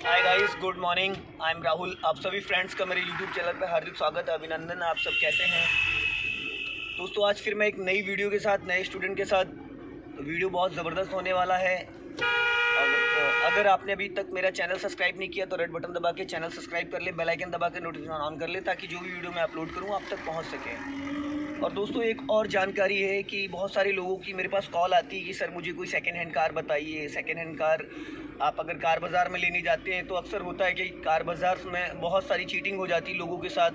Hi guys, good morning. I am Rahul. आप सभी friends का मेरे यूट्यूब चैनल पर हार्दिक स्वागत है, अभिनंदन। आप सब कैसे हैं दोस्तों? आज फिर मैं एक नई वीडियो के साथ, नए स्टूडेंट के साथ। वीडियो बहुत ज़बरदस्त होने वाला है। अगर आपने अभी तक मेरा चैनल सब्सक्राइब नहीं किया तो रेड बटन दबा के चैनल सब्सक्राइब कर ले, बेल आइकन दबा के नोटिफिकेशन ऑन कर ले, ताकि जो भी वीडियो मैं अपलोड करूँ आप तक पहुँच सके। और दोस्तों, एक और जानकारी है कि बहुत सारे लोगों की मेरे पास कॉल आती है कि सर मुझे कोई सेकेंड हैंड कार बताइए। सेकेंड हैंड कार आप अगर कार बाज़ार में लेने जाते हैं तो अक्सर होता है कि कार बाज़ार में बहुत सारी चीटिंग हो जाती है लोगों के साथ।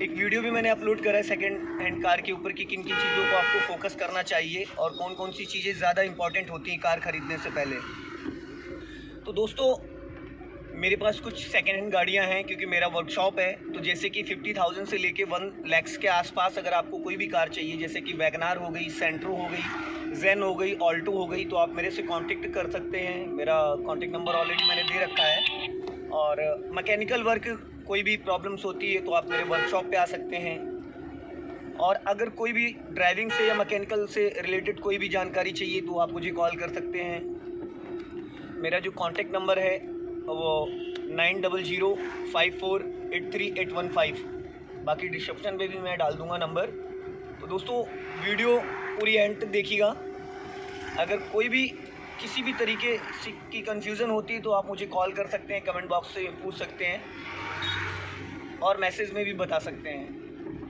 एक वीडियो भी मैंने अपलोड करा है सेकेंड हैंड कार के ऊपर कि किन किन चीज़ों को आपको फोकस करना चाहिए और कौन कौन सी चीज़ें ज़्यादा इंपॉर्टेंट होती हैं कार ख़रीदने से पहले। तो दोस्तों, मेरे पास कुछ सेकेंड हैंड गाड़ियां हैं क्योंकि मेरा वर्कशॉप है। तो जैसे कि 50,000 से लेके 1 लाख के आसपास अगर आपको कोई भी कार चाहिए, जैसे कि वैगनार हो गई, सेंट्रो हो गई, जेन हो गई, ऑल्टो हो गई, तो आप मेरे से कांटेक्ट कर सकते हैं। मेरा कांटेक्ट नंबर ऑलरेडी मैंने दे रखा है। और मैकेनिकल वर्क कोई भी प्रॉब्लम्स होती है तो आप मेरे वर्कशॉप पे आ सकते हैं। और अगर कोई भी ड्राइविंग से या मैकेनिकल से रिलेटेड कोई भी जानकारी चाहिए तो आप मुझे कॉल कर सकते हैं। मेरा जो कांटेक्ट नंबर है वो 9005483815। बाकी डिस्क्रिप्शन पे भी मैं डाल दूंगा नंबर। तो दोस्तों, वीडियो पूरी एंड तक देखिएगा। अगर कोई भी किसी भी तरीके की कंफ्यूजन होती है तो आप मुझे कॉल कर सकते हैं, कमेंट बॉक्स से पूछ सकते हैं और मैसेज में भी बता सकते हैं।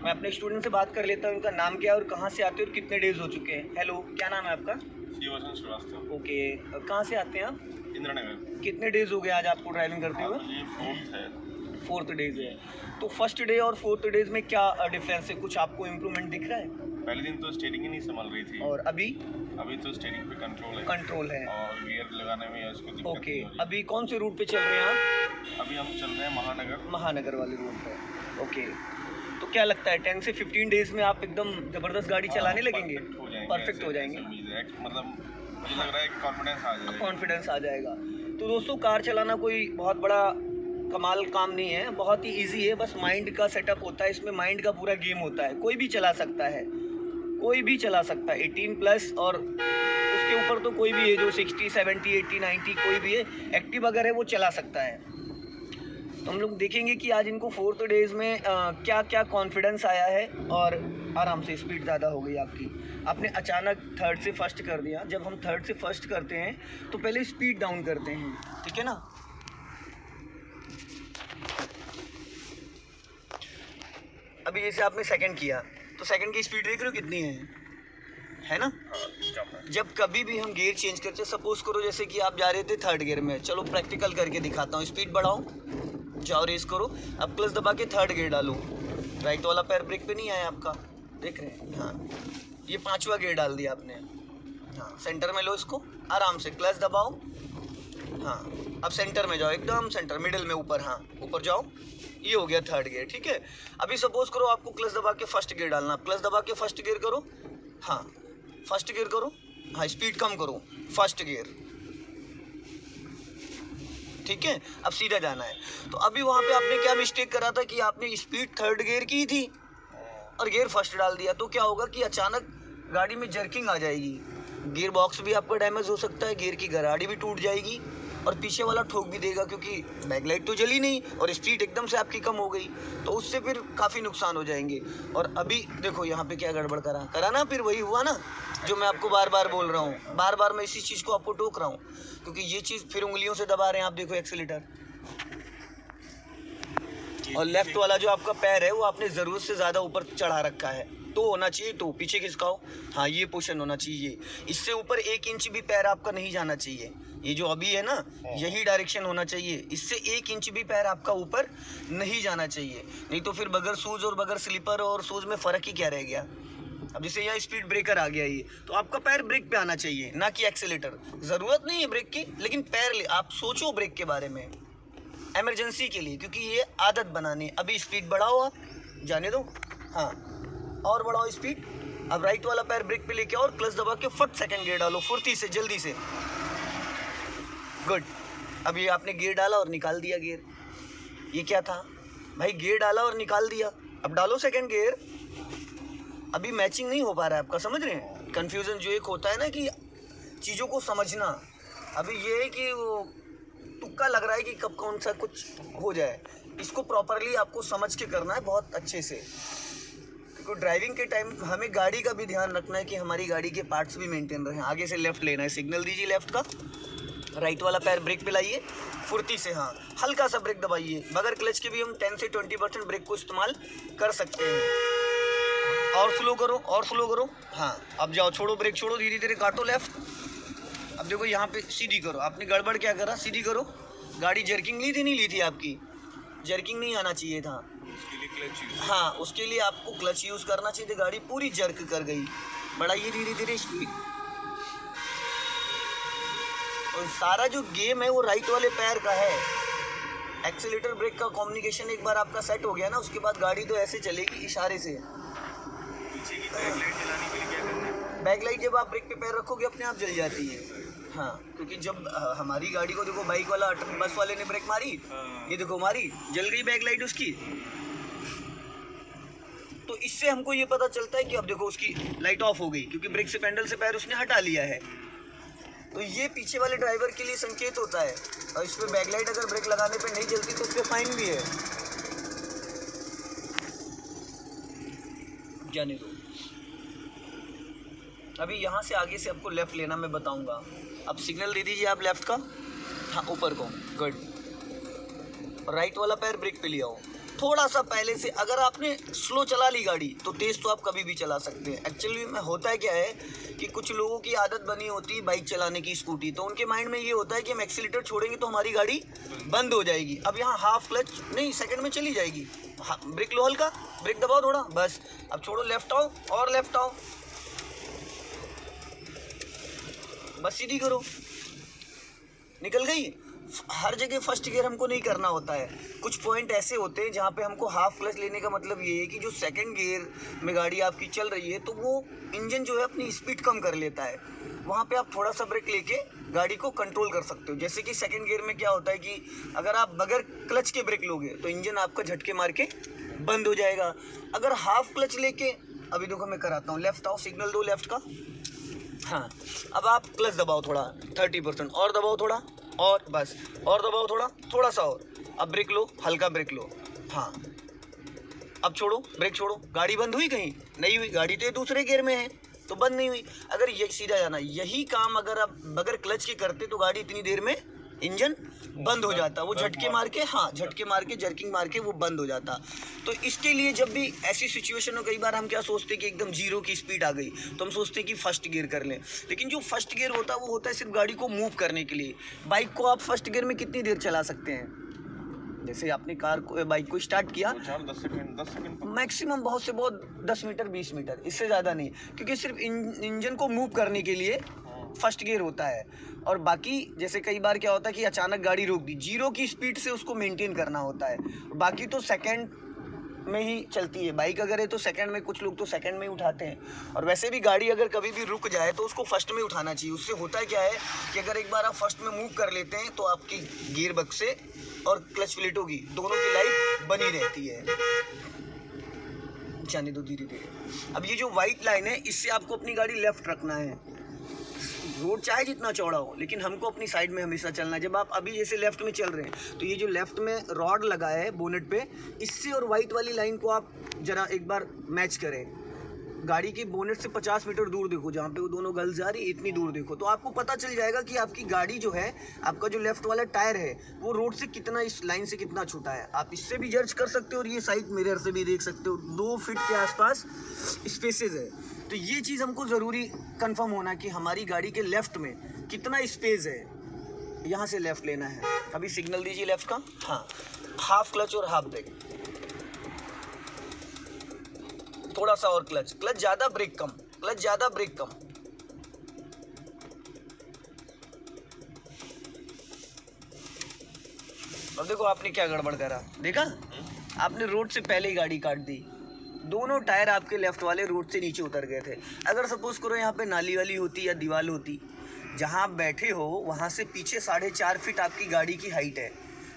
मैं अपने स्टूडेंट से बात कर लेता हूँ, उनका नाम क्या है और कहाँ से आते हैं और कितने डेज हो चुके हैं। हेलो, क्या नाम है आपका? श्रीवास्तव। ओके, कहाँ से आते हैं आप? इंदिरा नगर। कितने डेज हो गए आज आपको ड्राइविंग करते हुए? ये फोर्थ डेज है। तो फर्स्ट डे और फोर्थ डेज में क्या डिफरेंस है? कुछ आपको इम्प्रूवमेंट दिख रहा है? पहले दिन तो स्टीयरिंग ही नहीं संभल रही थी और अभी तो स्टीयरिंग पे कंट्रोल है और गियर लगाने में उसको दिक्कत नहीं हो रही। अभी कौन से रूट पे चल रहे हैं आप? अभी हम चल रहे हैं महानगर वाले रूट पे। ओके, तो क्या लगता है 10 से 15 डेज में आप एकदम ज़बरदस्त गाड़ी चलाने लगेंगे? परफेक्ट हो जाएंगे। मतलब मुझे लग रहा है कि कॉन्फिडेंस आ जाएगा। तो दोस्तों, कार चलाना कोई बहुत बड़ा कमाल काम नहीं है, बहुत ही इजी है। बस माइंड का सेटअप होता है, इसमें माइंड का पूरा गेम होता है। कोई भी चला सकता है, 18 प्लस। और उसके ऊपर तो कोई भी है जो 60, 70, 80, 90 कोई भी है, एक्टिव अगर है वो चला सकता है। तो हम लोग देखेंगे कि आज इनको 4th डेज में क्या क्या कॉन्फिडेंस आया है। और आराम से स्पीड ज़्यादा हो गई आपकी। आपने अचानक 3rd से फर्स्ट कर दिया। जब हम 3rd से फर्स्ट करते हैं तो पहले स्पीड डाउन करते हैं, ठीक है ना? अभी जैसे आपने सेकंड किया तो सेकंड की स्पीड देख रहे हो कितनी है ना? जब कभी भी हम गियर चेंज करते हैं, सपोज करो जैसे कि आप जा रहे थे 3rd गियर में, चलो प्रैक्टिकल करके दिखाता हूँ। स्पीड बढ़ाओ, जाओ रेस करो। अब क्लच दबा के 3rd गियर डालो। राइट वाला पैर ब्रेक पे नहीं आया आपका, देख रहे हैं? हाँ, ये 5वां गियर डाल दिया आपने। हाँ, सेंटर में लो इसको, आराम से क्लच दबाओ। हाँ, अब सेंटर में जाओ, एकदम सेंटर, मिडिल में, ऊपर। हाँ, ऊपर जाओ। ये हो गया 3rd गियर, ठीक है? अभी सपोज करो आपको क्लच दबा के फर्स्ट गियर डालना। क्लच दबा के फर्स्ट गियर करो। हाँ, फर्स्ट गियर करो। हाँ, स्पीड कम करो, फर्स्ट गियर, ठीक है? अब सीधा जाना है। तो अभी वहाँ पे आपने क्या मिस्टेक करा था कि आपने स्पीड 3rd गियर की थी और गियर फर्स्ट डाल दिया। तो क्या होगा कि अचानक गाड़ी में जर्किंग आ जाएगी, गियर बॉक्स भी आपका डैमेज हो सकता है, गियर की गाड़ी भी टूट जाएगी और पीछे वाला ठोक भी देगा क्योंकि बैकलाइट तो जली नहीं और स्पीड एकदम से आपकी कम हो गई। तो उससे फिर काफ़ी नुकसान हो जाएंगे। और अभी देखो यहाँ पे क्या गड़बड़ करा ना, फिर वही हुआ ना जो मैं आपको बार बार बोल रहा हूँ। बार बार मैं इसी चीज़ को आपको टोक रहा हूँ क्योंकि ये चीज़ फिर उंगलियों से दबा रहे हैं आप। देखो एक्सीलेटर, और लेफ्ट वाला जो आपका पैर है वो आपने ज़रूरत से ज़्यादा ऊपर चढ़ा रखा है। तो होना चाहिए, तो पीछे खिसकाओ। हाँ, ये पोजीशन होना चाहिए। इससे ऊपर 1 इंच भी पैर आपका नहीं जाना चाहिए। ये जो अभी है ना, यही डायरेक्शन होना चाहिए। इससे 1 इंच भी पैर आपका ऊपर नहीं जाना चाहिए, नहीं तो फिर बगैर शूज़ और बगैर स्लीपर और शूज़ में फ़र्क ही क्या रह गया? अब जैसे यहाँ स्पीड ब्रेकर आ गया ये, तो आपका पैर ब्रेक पे आना चाहिए, ना कि एक्सीलेटर। ज़रूरत नहीं है ब्रेक की, लेकिन पैर ले आप सोचो ब्रेक के बारे में, इमरजेंसी के लिए, क्योंकि ये आदत बनानी है। अभी स्पीड बढ़ाओ, आप जाने दो। हाँ, और बढ़ाओ स्पीड। अब राइट वाला पैर ब्रेक पे लेके और क्लच दबा के फट सेकंड गियर डालो, फुर्ती से, जल्दी से। गुड। अब ये आपने गियर डाला और निकाल दिया गियर। ये क्या था भाई? गियर डाला और निकाल दिया। अब डालो सेकंड गियर। अभी मैचिंग नहीं हो पा रहा है आपका, समझ रहे हैं? कन्फ्यूज़न जो एक होता है ना कि चीज़ों को समझना। अभी ये है कि वो तुक्का लग रहा है कि कब कौन सा कुछ हो जाए। इसको प्रॉपरली आपको समझ के करना है बहुत अच्छे से, क्योंकि ड्राइविंग के टाइम हमें गाड़ी का भी ध्यान रखना है कि हमारी गाड़ी के पार्ट्स भी मेंटेन रहें। आगे से लेफ़्ट लेना है, सिग्नल दीजिए लेफ़्ट का, राइट वाला पैर ब्रेक पे लाइए फुर्ती से, हाँ हल्का सा ब्रेक दबाइए। बगैर क्लच के भी हम 10 से 20% ब्रेक को इस्तेमाल कर सकते हैं। और स्लो करो, और स्लो करो, हाँ अब जाओ, छोड़ो ब्रेक, छोड़ो, धीरे धीरे काटो लेफ़्ट। अब देखो यहाँ पे सीधी करो, आपने गड़बड़ क्या करा, सीधी करो। गाड़ी जर्किंग ली थी, नहीं ली थी आपकी, जर्किंग नहीं आना चाहिए था, उसके लिए क्लच यूज, हाँ उसके लिए आपको क्लच यूज़ करना चाहिए था। गाड़ी पूरी जर्क कर गई। बढ़ाइए धीरे धीरे स्पीड। और सारा जो गेम है वो राइट वाले पैर का है। एक्सीलेटर ब्रेक का कम्युनिकेशन एक बार आपका सेट हो गया ना, उसके बाद गाड़ी तो ऐसे चलेगी इशारे से। पीछे की बैक लाइट जलाने के लिए क्या करना है? बैक लाइट जब आप ब्रेक पे पैर रखोगे अपने आप जल जाती है, हाँ क्योंकि जब हमारी गाड़ी को देखो, बाइक वाला बस वाले ने ब्रेक मारी, ये देखो मारी, जल गई बैक लाइट उसकी। तो इससे हमको ये पता चलता है कि अब देखो उसकी लाइट ऑफ हो गई, क्योंकि ब्रेक से पैडल से पैर उसने हटा लिया है। तो ये पीछे वाले ड्राइवर के लिए संकेत होता है। और इस पर बैक लाइट अगर ब्रेक लगाने पे नहीं जलती तो उस पर फाइन भी है। जाने दो। अभी यहाँ से आगे से आपको लेफ़्ट लेना मैं बताऊंगा। अब सिग्नल दे दीजिए आप लेफ़्ट का, हाँ ऊपर को, गुड। राइट वाला पैर ब्रेक पे ले आओ। थोड़ा सा पहले से अगर आपने स्लो चला ली गाड़ी तो तेज़ तो आप कभी भी चला सकते हैं। एक्चुअली में होता है क्या है कि कुछ लोगों की आदत बनी होती है बाइक चलाने की, स्कूटी, तो उनके माइंड में ये होता है कि हम एक्सीलेटर छोड़ेंगे तो हमारी गाड़ी बंद हो जाएगी। अब यहाँ हाफ क्लच नहीं, सेकंड में चली जाएगी। हाँ ब्रेक लो, हल्का ब्रेक दबाओ थोड़ा, बस। अब छोड़ो, लेफ्ट आओ और लेफ्ट आओ, बस सीधी करो, निकल गई। हर जगह फर्स्ट गियर हमको नहीं करना होता है। कुछ पॉइंट ऐसे होते हैं जहाँ पे हमको हाफ क्लच लेने का मतलब ये है कि जो सेकंड गियर में गाड़ी आपकी चल रही है तो वो इंजन जो है अपनी स्पीड कम कर लेता है। वहाँ पे आप थोड़ा सा ब्रेक लेके गाड़ी को कंट्रोल कर सकते हो। जैसे कि सेकंड गियर में क्या होता है कि अगर आप बगैर क्लच के ब्रेक लोगे तो इंजन आपका झटके मार के बंद हो जाएगा। अगर हाफ क्लच लेके, अभी देखो मैं कराता हूँ, लेफ्ट आओ, सिग्नल दो लेफ्ट का, हाँ अब आप क्लच दबाओ थोड़ा 30%, और दबाओ थोड़ा, और बस, और दबाओ थोड़ा, थोड़ा सा और। अब ब्रेक लो, हल्का ब्रेक लो, हाँ अब छोड़ो, ब्रेक छोड़ो। गाड़ी बंद हुई कहीं? नहीं हुई, गाड़ी तो दूसरे गियर में है तो बंद नहीं हुई। अगर ये सीधा जाना, यही काम अगर आप बगैर क्लच के करते तो गाड़ी इतनी देर में इंजन बंद हो जाता, वो झटके मार के, हाँ झटके मार के, जर्किंग मार के वो बंद हो जाता। तो इसके लिए जब भी ऐसी सिचुएशन हो, कई बार हम क्या सोचते हैं कि एकदम जीरो की स्पीड आ गई तो हम सोचते हैं कि फर्स्ट गियर कर लें, लेकिन जो फर्स्ट गियर होता है वो होता है सिर्फ गाड़ी को मूव करने के लिए। बाइक को आप फर्स्ट गियर में कितनी देर चला सकते हैं? जैसे आपने कार को, बाइक को स्टार्ट किया, 10 सेकंड मैक्सिमम, बहुत से बहुत 10 मीटर 20 मीटर, इससे ज़्यादा नहीं, क्योंकि सिर्फ इंजन को मूव करने के लिए फर्स्ट गियर होता है। और बाकी जैसे कई बार क्या होता है कि अचानक गाड़ी रोक दी, जीरो की स्पीड से उसको मेंटेन करना होता है। बाकी तो सेकंड में ही चलती है। बाइक अगर है तो सेकंड में, कुछ लोग तो सेकंड में ही उठाते हैं। और वैसे भी गाड़ी अगर कभी भी रुक जाए तो उसको फर्स्ट में उठाना चाहिए। उससे होता क्या है कि अगर एक बार आप फर्स्ट में मूव कर लेते हैं तो आपकी गियर बक्से और क्लच प्लेटों की दोनों की लाइफ बनी रहती है। जाने दो धीरे धीरे। अब ये जो वाइट लाइन है, इससे आपको अपनी गाड़ी लेफ्ट रखना है। रोड चाहे जितना चौड़ा हो, लेकिन हमको अपनी साइड में हमेशा चलना है। जब आप अभी जैसे लेफ्ट में चल रहे हैं तो ये जो लेफ्ट में रॉड लगा है बोनेट पे, इससे और वाइट वाली लाइन को आप जरा एक बार मैच करें। गाड़ी के बोनेट से 50 मीटर दूर देखो, जहाँ पे वो दोनों गर्ल्स जा रही है, इतनी दूर देखो, तो आपको पता चल जाएगा कि आपकी गाड़ी जो है, आपका जो लेफ्ट वाला टायर है वो रोड से कितना, इस लाइन से कितना छूटा है। आप इससे भी जज कर सकते हो और ये साइड मिरर से भी देख सकते हो। 2 फीट के आसपास स्पेसेस है। तो ये चीज़ हमको ज़रूरी कंफर्म होना कि हमारी गाड़ी के लेफ़्ट में कितना स्पेस है, यहाँ से लेफ़्ट लेना है। अभी सिग्नल दीजिए लेफ़्ट का, हाँ हाफ क्लच और हाफ ब्रेक, थोड़ा सा और क्लच, क्लच ज़्यादा ब्रेक कम, क्लच ज़्यादा ब्रेक कम। अब देखो आपने क्या गड़बड़ करा, देखा आपने रोड से पहले ही गाड़ी काट दी। दोनों टायर आपके लेफ्ट वाले रोड से नीचे उतर गए थे। अगर सपोज करो यहाँ पे नाली वाली होती या दीवार होती, जहाँ आप बैठे हो वहाँ से पीछे 4.5 फीट आपकी गाड़ी की हाइट है,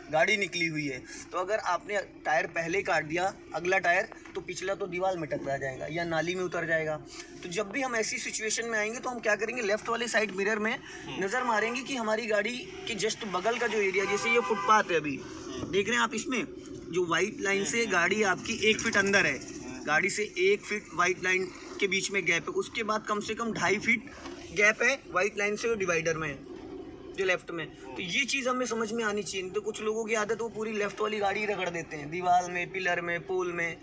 गाड़ी निकली हुई है, तो अगर आपने टायर पहले काट दिया अगला टायर, तो पिछला तो दीवार में टकरा जाएगा या नाली में उतर जाएगा। तो जब भी हम ऐसी सिचुएशन में आएंगे तो हम क्या करेंगे, लेफ्ट वाले साइड मिरर में नज़र मारेंगे कि हमारी गाड़ी के जस्ट बगल का जो एरिया, जैसे ये फुटपाथ है, अभी देख रहे हैं आप, इसमें जो वाइट लाइन से गाड़ी आपकी 1 फीट अंदर है, गाड़ी से 1 फीट वाइट लाइन के बीच में गैप है, उसके बाद कम से कम 2.5 फीट गैप है वाइट लाइन से डिवाइडर में जो लेफ्ट में। तो ये चीज़ हमें समझ में आनी चाहिए। तो कुछ लोगों की आदत वो पूरी लेफ्ट वाली गाड़ी रगड़ देते हैं दीवार में, पिलर में, पोल में।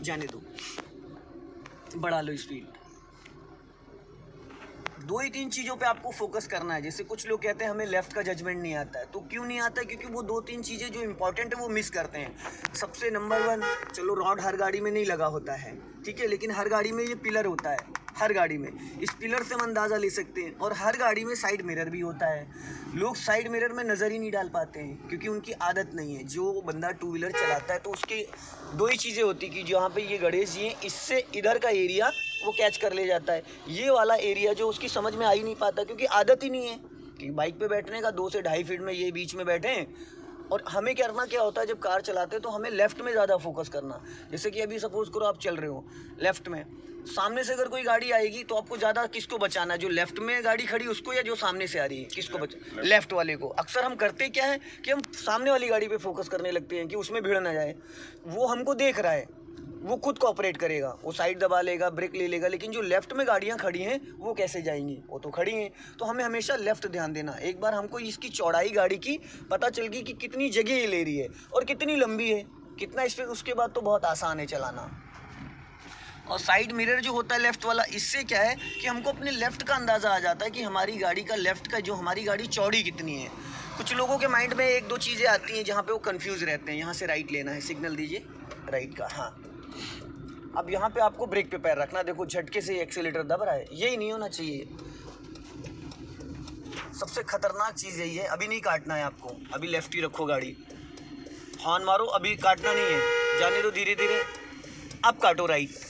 जाने दो, बढ़ा लो स्पीड। 2 ही 3 चीज़ों पे आपको फोकस करना है। जैसे कुछ लोग कहते हैं हमें लेफ़्ट का जजमेंट नहीं आता है, तो क्यों नहीं आता है? क्योंकि वो 2-3 चीज़ें जो इंपॉर्टेंट है वो मिस करते हैं। सबसे नंबर 1, चलो रॉड हर गाड़ी में नहीं लगा होता है, ठीक है, लेकिन हर गाड़ी में ये पिलर होता है, हर गाड़ी में। इस पिलर से हम अंदाज़ा ले सकते हैं। और हर गाड़ी में साइड मिरर भी होता है। लोग साइड मिरर में नज़र ही नहीं डाल पाते हैं क्योंकि उनकी आदत नहीं है। जो बंदा 2 व्हीलर चलाता है तो उसके 2 ही चीज़ें होती कि जहाँ पे ये गणेश जी हैं, इससे इधर का एरिया वो कैच कर ले जाता है, ये वाला एरिया जो उसकी समझ में आ ही नहीं पाता क्योंकि आदत ही नहीं है कि बाइक पे बैठने का 2 से 2.5 फीट में ये बीच में बैठे हैं। और हमें करना क्या होता है, जब कार चलाते हैं तो हमें लेफ़्ट में ज़्यादा फोकस करना। जैसे कि अभी सपोज़ करो आप चल रहे हो लेफ़्ट में, सामने से अगर कोई गाड़ी आएगी तो आपको ज़्यादा किसको बचाना है, जो लेफ़्ट में गाड़ी खड़ी उसको या जो सामने से आ रही है, किसको बचा? लेफ़्ट वाले को। अक्सर हम करते क्या है कि हम सामने वाली गाड़ी पे फोकस करने लगते हैं कि उसमें भीड़ ना जाए। वो हमको देख रहा है, वो खुद कोऑपरेट करेगा, वो साइड दबा लेगा, ब्रेक ले लेगा, लेकिन जो लेफ़्ट में गाड़ियाँ खड़ी हैं वो कैसे जाएंगी? वो तो खड़ी हैं। तो हमें हमेशा लेफ़्ट ध्यान देना। एक बार हमको इसकी चौड़ाई गाड़ी की पता चल गई कि कितनी जगह ये ले रही है और कितनी लंबी है, कितना स्पेस, उसके बाद तो बहुत आसान है चलाना। और साइड मिरर जो होता है लेफ़्ट वाला, इससे क्या है कि हमको अपने लेफ़्ट का अंदाज़ा आ जाता है कि हमारी गाड़ी का लेफ़्ट का जो हमारी गाड़ी चौड़ी कितनी है। कुछ लोगों के माइंड में 1-2 चीज़ें आती हैं जहाँ पे वो कंफ्यूज रहते हैं। यहाँ से राइट लेना है, सिग्नल दीजिए राइट का, हाँ। अब यहाँ पे आपको ब्रेक पे पैर रखना। देखो झटके से एक्सीलेटर दब रहा है, यही नहीं होना चाहिए। सबसे खतरनाक चीज़ यही है। अभी नहीं काटना है आपको, अभी लेफ्ट ही रखो गाड़ी, हॉर्न मारो, अभी काटना नहीं है, जाने दो धीरे धीरे। अब काटो राइट।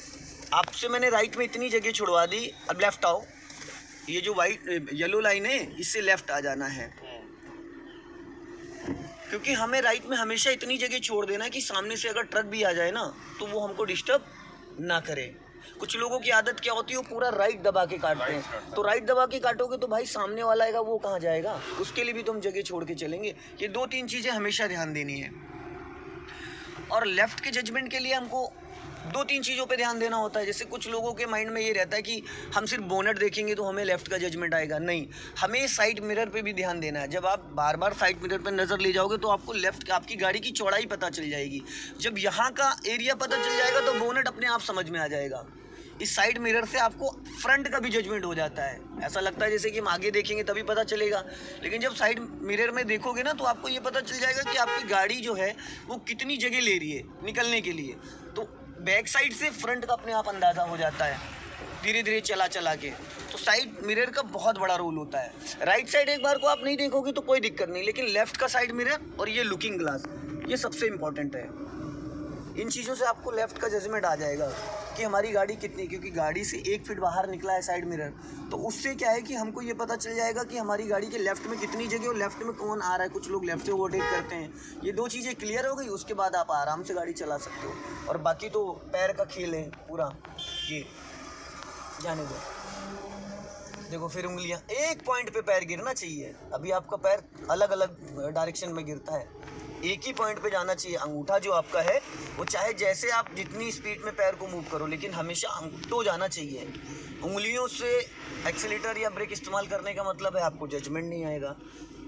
आपसे मैंने राइट में इतनी जगह छुड़वा दी, अब लेफ़्ट आओ। ये जो वाइट येलो लाइन है इससे लेफ़्ट आ जाना है, क्योंकि हमें राइट में हमेशा इतनी जगह छोड़ देना है कि सामने से अगर ट्रक भी आ जाए ना तो वो हमको डिस्टर्ब ना करे। कुछ लोगों की आदत क्या होती है, वो पूरा राइट दबा के काटते हैं। तो राइट दबा के काटोगे तो भाई सामने वाला आएगा, वो कहाँ जाएगा? उसके लिए भी तो हम जगह छोड़ के चलेंगे। ये 2-3 चीज़ें हमेशा ध्यान देनी है। और लेफ़्ट के जजमेंट के लिए हमको 2-3 चीज़ों पे ध्यान देना होता है। जैसे कुछ लोगों के माइंड में ये रहता है कि हम सिर्फ बोनट देखेंगे तो हमें लेफ़्ट का जजमेंट आएगा। नहीं, हमें साइड मिरर पे भी ध्यान देना है। जब आप बार बार साइड मिरर पे नज़र ले जाओगे तो आपको लेफ़्ट आपकी गाड़ी की चौड़ाई पता चल जाएगी। जब यहाँ का एरिया पता चल जाएगा तो बोनट अपने आप समझ में आ जाएगा। इस साइड मिरर से आपको फ्रंट का भी जजमेंट हो जाता है। ऐसा लगता है जैसे कि हम आगे देखेंगे तभी पता चलेगा, लेकिन जब साइड मिरर में देखोगे ना तो आपको ये पता चल जाएगा कि आपकी गाड़ी जो है वो कितनी जगह ले रही है निकलने के लिए। तो बैक साइड से फ्रंट का अपने आप अंदाज़ा हो जाता है धीरे धीरे चला चला के। तो साइड मिरर का बहुत बड़ा रोल होता है। राइट साइड एक बार को आप नहीं देखोगे तो कोई दिक्कत नहीं, लेकिन लेफ़्ट का साइड मिरर और ये लुकिंग ग्लास, ये सबसे इम्पॉर्टेंट है। इन चीज़ों से आपको लेफ़्ट का जजमेंट आ जाएगा कि हमारी गाड़ी कितनी, क्योंकि गाड़ी से 1 फीट बाहर निकला है साइड मिरर, तो उससे क्या है कि हमको ये पता चल जाएगा कि हमारी गाड़ी के लेफ़्ट में कितनी जगह और लेफ़्ट में कौन आ रहा है। कुछ लोग लेफ़्ट से ओवरटेक करते हैं। ये 2 चीज़ें क्लियर हो गई, उसके बाद आप आराम से गाड़ी चला सकते हो। और बाकी तो पैर का खेल है पूरा, ये जाने दो। देखो फिर उंगलियां एक पॉइंट पे पैर गिरना चाहिए। अभी आपका पैर अलग अलग डायरेक्शन में गिरता है, एक ही पॉइंट पे जाना चाहिए। अंगूठा जो आपका है वो चाहे जैसे आप जितनी स्पीड में पैर को मूव करो, लेकिन हमेशा अंगूठा जाना चाहिए। उंगलियों से एक्सीलेटर या ब्रेक इस्तेमाल करने का मतलब है आपको जजमेंट नहीं आएगा।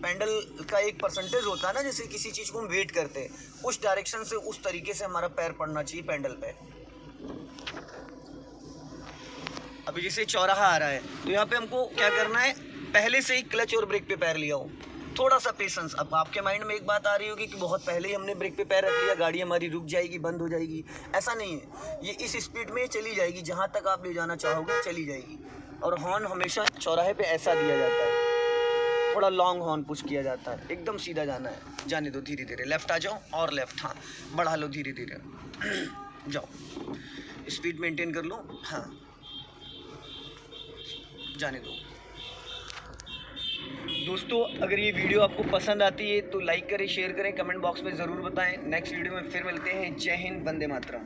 पेंडल का एक परसेंटेज होता है ना, जैसे किसी चीज़ को हम वेट करते हैं, उस डायरेक्शन से उस तरीके से हमारा पैर पड़ना चाहिए पेंडल पे। अभी जैसे चौराहा आ रहा है तो यहाँ पे हमको क्या करना है, पहले से ही क्लच और ब्रेक पे पैर लिया हो, थोड़ा सा पेशेंस। अब आपके माइंड में एक बात आ रही होगी कि बहुत पहले ही हमने ब्रेक पे पैर रख लिया, गाड़ी हमारी रुक जाएगी, बंद हो जाएगी। ऐसा नहीं है, ये इस स्पीड में चली जाएगी, जहाँ तक आप ले जाना चाहोगे चली जाएगी। और हॉर्न हमेशा चौराहे पे ऐसा दिया जाता है, थोड़ा लॉन्ग हॉर्न पुश किया जाता है, एकदम सीधा जाना है। जाने दो धीरे धीरे, लेफ़्ट आ जाओ और लेफ़्ट, हाँ बढ़ा लो धीरे धीरे जाओ, स्पीड मेंटेन कर लो, हाँ जाने दो। दोस्तों अगर ये वीडियो आपको पसंद आती है तो लाइक करें, शेयर करें, कमेंट बॉक्स में ज़रूर बताएं। नेक्स्ट वीडियो में फिर मिलते हैं। जय हिंद, वंदे मातरम।